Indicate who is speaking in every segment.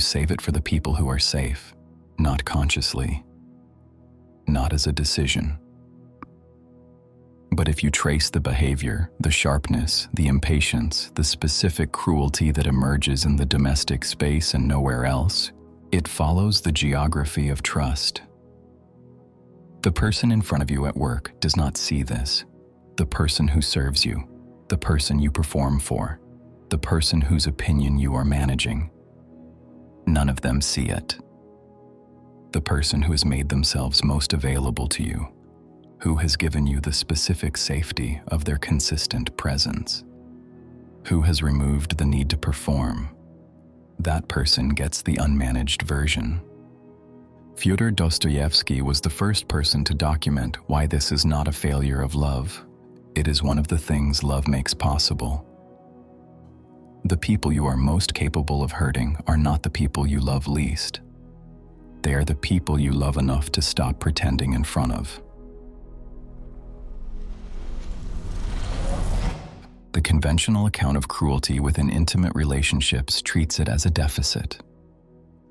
Speaker 1: You save it for the people who are safe, not consciously, not as a decision. But if you trace the behavior, the sharpness, the impatience, the specific cruelty that emerges in the domestic space and nowhere else, it follows the geography of trust. The person in front of you at work does not see this. The person who serves you, the person you perform for, the person whose opinion you are managing. None of them see it. The person who has made themselves most available to you, who has given you the specific safety of their consistent presence, who has removed the need to perform, that person gets the unmanaged version. Fyodor Dostoevsky was the first person to document why this is not a failure of love. It is one of the things love makes possible. The people you are most capable of hurting are not the people you love least. They are the people you love enough to stop pretending in front of. The conventional account of cruelty within intimate relationships treats it as a deficit,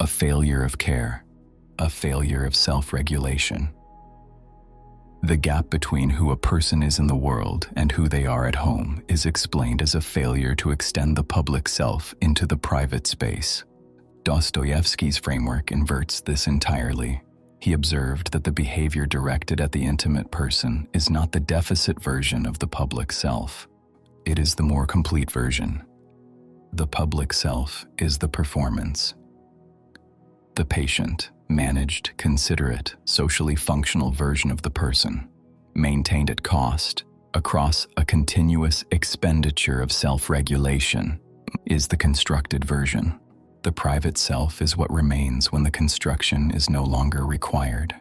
Speaker 1: a failure of care, a failure of self-regulation. The gap between who a person is in the world and who they are at home is explained as a failure to extend the public self into the private space. Dostoevsky's framework inverts this entirely. He observed that the behavior directed at the intimate person is not the deficit version of the public self. It is the more complete version. The public self is the performance. The patient, managed, considerate, socially functional version of the person, maintained at cost, across a continuous expenditure of self-regulation, is the constructed version. The private self is what remains when the construction is no longer required.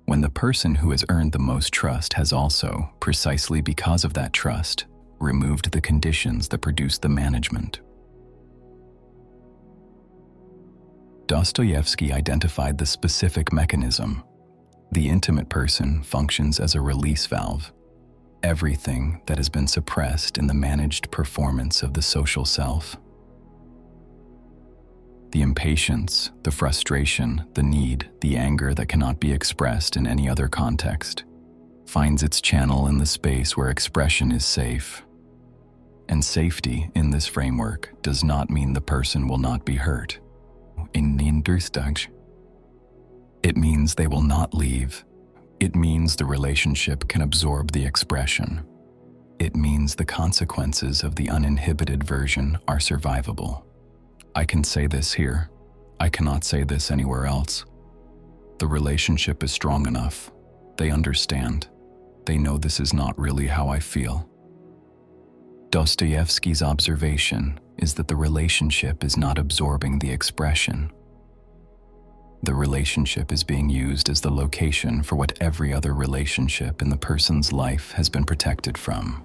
Speaker 1: When the person who has earned the most trust has also, precisely because of that trust, removed the conditions that produce the management. Dostoevsky identified the specific mechanism. The intimate person functions as a release valve. Everything that has been suppressed in the managed performance of the social self. The impatience, the frustration, the need, the anger that cannot be expressed in any other context, finds its channel in the space where expression is safe. And safety in this framework does not mean the person will not be hurt. It means they will not leave. It means the relationship can absorb the expression. It means the consequences of the uninhibited version are survivable. I can say this here. I cannot say this anywhere else. The relationship is strong enough. They understand. They know this is not really how I feel. Dostoevsky's observation is that the relationship is not absorbing the expression. The relationship is being used as the location for what every other relationship in the person's life has been protected from.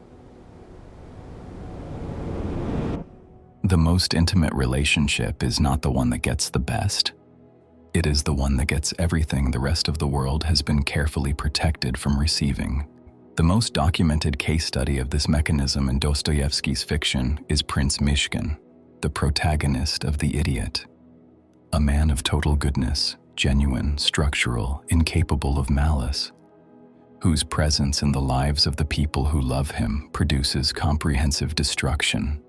Speaker 1: The most intimate relationship is not the one that gets the best. It is the one that gets everything the rest of the world has been carefully protected from receiving. The most documented case study of this mechanism in Dostoevsky's fiction is Prince Mishkin, the protagonist of The Idiot. A man of total goodness, genuine, structural, incapable of malice, whose presence in the lives of the people who love him produces comprehensive destruction.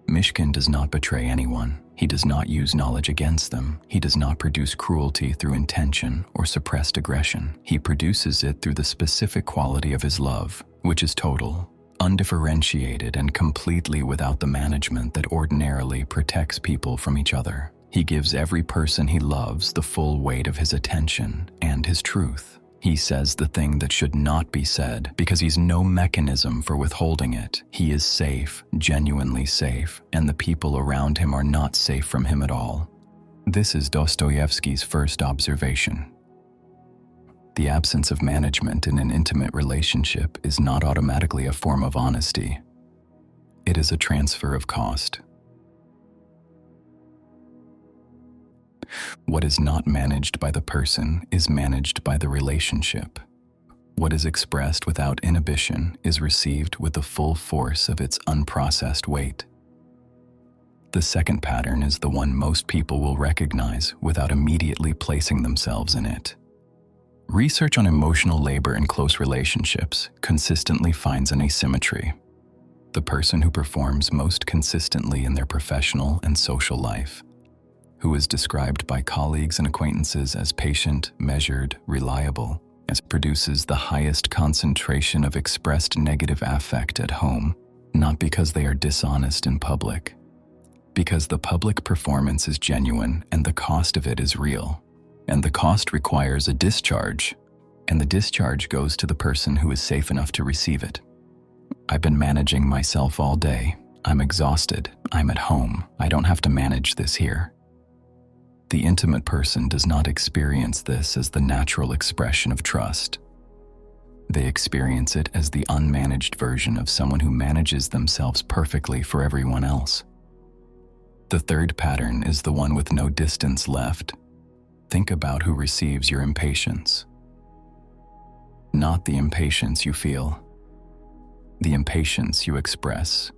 Speaker 1: Mishkin does not betray anyone. He does not use knowledge against them. He does not produce cruelty through intention or suppressed aggression. He produces it through the specific quality of his love, which is total, undifferentiated, and completely without the management that ordinarily protects people from each other. He gives every person he loves the full weight of his attention and his truth. He says the thing that should not be said because he's no mechanism for withholding it. He is safe, genuinely safe, and the people around him are not safe from him at all. This is Dostoevsky's first observation. The absence of management in an intimate relationship is not automatically a form of honesty. It is a transfer of cost. What is not managed by the person is managed by the relationship. What is expressed without inhibition is received with the full force of its unprocessed weight. The second pattern is the one most people will recognize without immediately placing themselves in it. Research on emotional labor in close relationships consistently finds an asymmetry. The person who performs most consistently in their professional and social life, who is described by colleagues and acquaintances as patient, measured, reliable, as produces the highest concentration of expressed negative affect at home, not because they are dishonest in public, because the public performance is genuine and the cost of it is real, and the cost requires a discharge, and the discharge goes to the person who is safe enough to receive it. I've been managing myself all day. I'm exhausted. I'm at home. I don't have to manage this here. The intimate person does not experience this as the natural expression of trust. They experience it as the unmanaged version of someone who manages themselves perfectly for everyone else. The third pattern is the one with no distance left. Think about who receives your impatience. Not the impatience you feel. The impatience you express.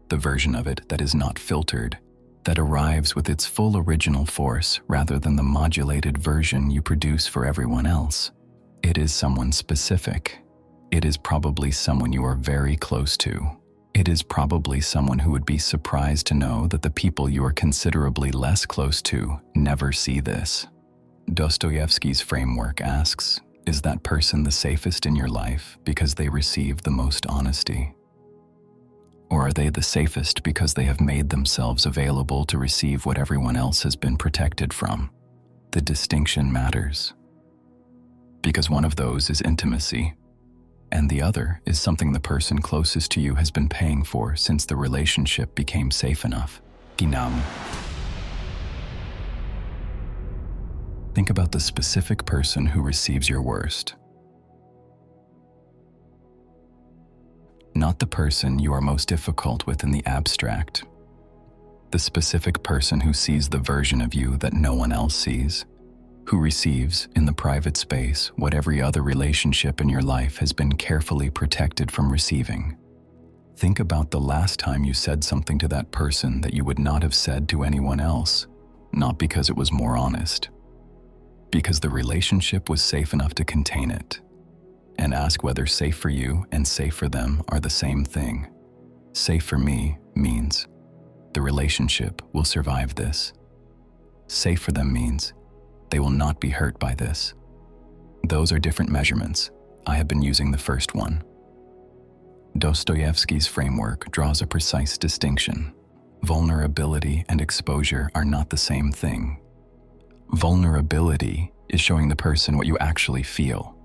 Speaker 1: The version of it that is not filtered, that arrives with its full original force rather than the modulated version you produce for everyone else. It is someone specific. It is probably someone you are very close to. It is probably someone who would be surprised to know that the people you are considerably less close to never see this. Dostoevsky's framework asks, is that person the safest in your life because they receive the most honesty? Or are they the safest because they have made themselves available to receive what everyone else has been protected from? The distinction matters. Because one of those is intimacy, and the other is something the person closest to you has been paying for since the relationship became safe enough. Ginam. Think about the specific person who receives your worst. Not the person you are most difficult with in the abstract. The specific person who sees the version of you that no one else sees, who receives, in the private space, what every other relationship in your life has been carefully protected from receiving. Think about the last time you said something to that person that you would not have said to anyone else, not because it was more honest, because the relationship was safe enough to contain it. And ask whether safe for you and safe for them are the same thing. Safe for me means the relationship will survive this. Safe for them means they will not be hurt by this. Those are different measurements. I have been using the first one. Dostoevsky's framework draws a precise distinction. Vulnerability and exposure are not the same thing. Vulnerability is showing the person what you actually feel.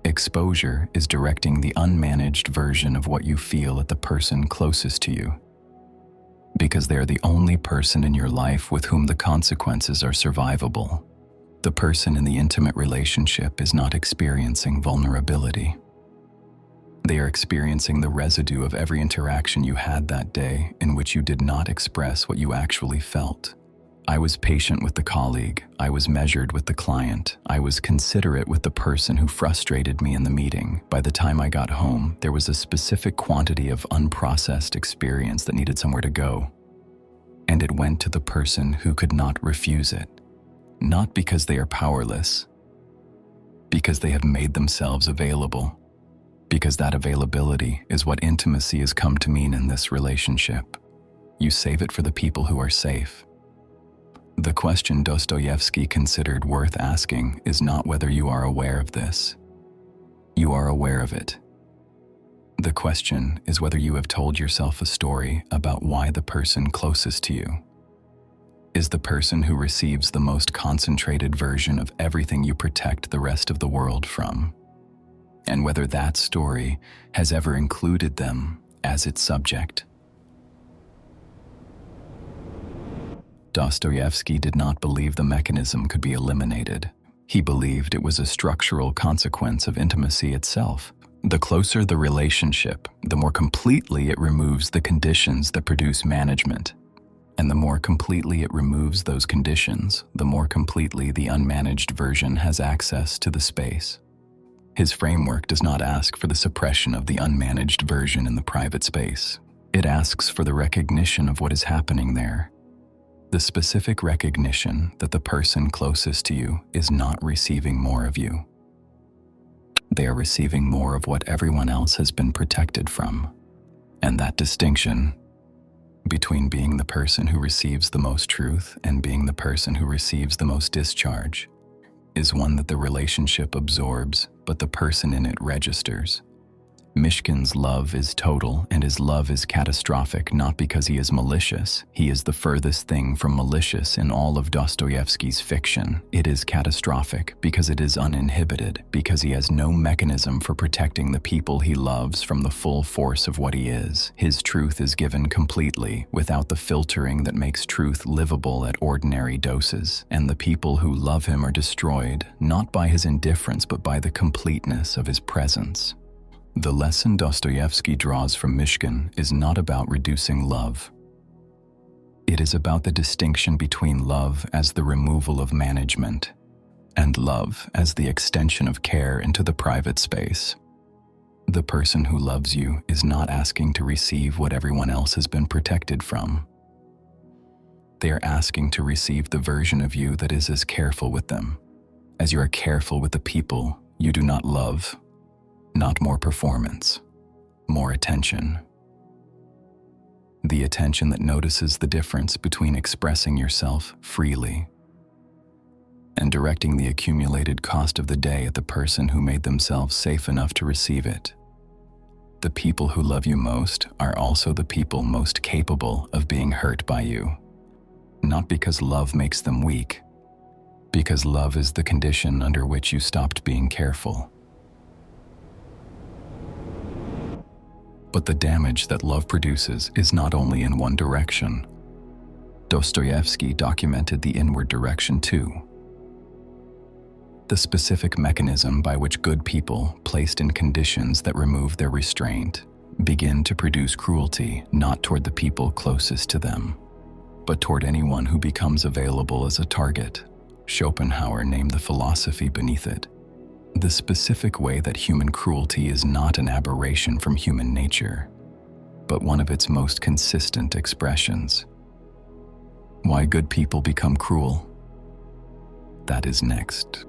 Speaker 1: Exposure is directing the unmanaged version of what you feel at the person closest to you, because they are the only person in your life with whom the consequences are survivable. The person in the intimate relationship is not experiencing vulnerability. They are experiencing the residue of every interaction you had that day in which you did not express what you actually felt. I was patient with the colleague, I was measured with the client, I was considerate with the person who frustrated me in the meeting. By the time I got home, there was a specific quantity of unprocessed experience that needed somewhere to go. And it went to the person who could not refuse it. Not because they are powerless, because they have made themselves available. Because that availability is what intimacy has come to mean in this relationship. You save it for the people who are safe. The question Dostoevsky considered worth asking is not whether you are aware of this. You are aware of it. The question is whether you have told yourself a story about why the person closest to you is the person who receives the most concentrated version of everything you protect the rest of the world from, and whether that story has ever included them as its subject. Dostoevsky did not believe the mechanism could be eliminated. He believed it was a structural consequence of intimacy itself. The closer the relationship, the more completely it removes the conditions that produce management. And the more completely it removes those conditions, the more completely the unmanaged version has access to the space. His framework does not ask for the suppression of the unmanaged version in the private space. It asks for the recognition of what is happening there, the specific recognition that the person closest to you is not receiving more of you. They are receiving more of what everyone else has been protected from. And that distinction between being the person who receives the most truth and being the person who receives the most discharge is one that the relationship absorbs, but the person in it registers. Mishkin's love is total, and his love is catastrophic not because he is malicious. He is the furthest thing from malicious in all of Dostoevsky's fiction. It is catastrophic because it is uninhibited, because he has no mechanism for protecting the people he loves from the full force of what he is. His truth is given completely, without the filtering that makes truth livable at ordinary doses, and the people who love him are destroyed, not by his indifference but by the completeness of his presence. The lesson Dostoevsky draws from Mishkin is not about reducing love. It is about the distinction between love as the removal of management and love as the extension of care into the private space. The person who loves you is not asking to receive what everyone else has been protected from. They are asking to receive the version of you that is as careful with them as you are careful with the people you do not love. Not more performance, more attention. The attention that notices the difference between expressing yourself freely and directing the accumulated cost of the day at the person who made themselves safe enough to receive it. The people who love you most are also the people most capable of being hurt by you. Not because love makes them weak, because love is the condition under which you stopped being careful. But the damage that love produces is not only in one direction. Dostoevsky documented the inward direction too. The specific mechanism by which good people, placed in conditions that remove their restraint, begin to produce cruelty not toward the people closest to them, but toward anyone who becomes available as a target. Schopenhauer named the philosophy beneath it the specific way that human cruelty is not an aberration from human nature, but one of its most consistent expressions. Why good people become cruel? That is next.